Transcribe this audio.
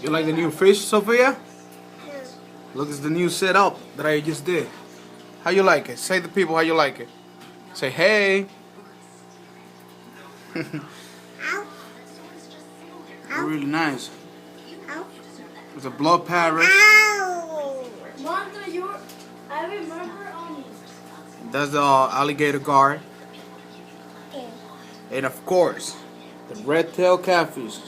You like the new fish, Sophia? Look, it's the new setup that I just did. How you like it? Say to the people how you like it. Say hey. Really nice. It's a Blood Parrot. Montro, I remember on. That's the alligator guard. And of course, the Redtail Catfish.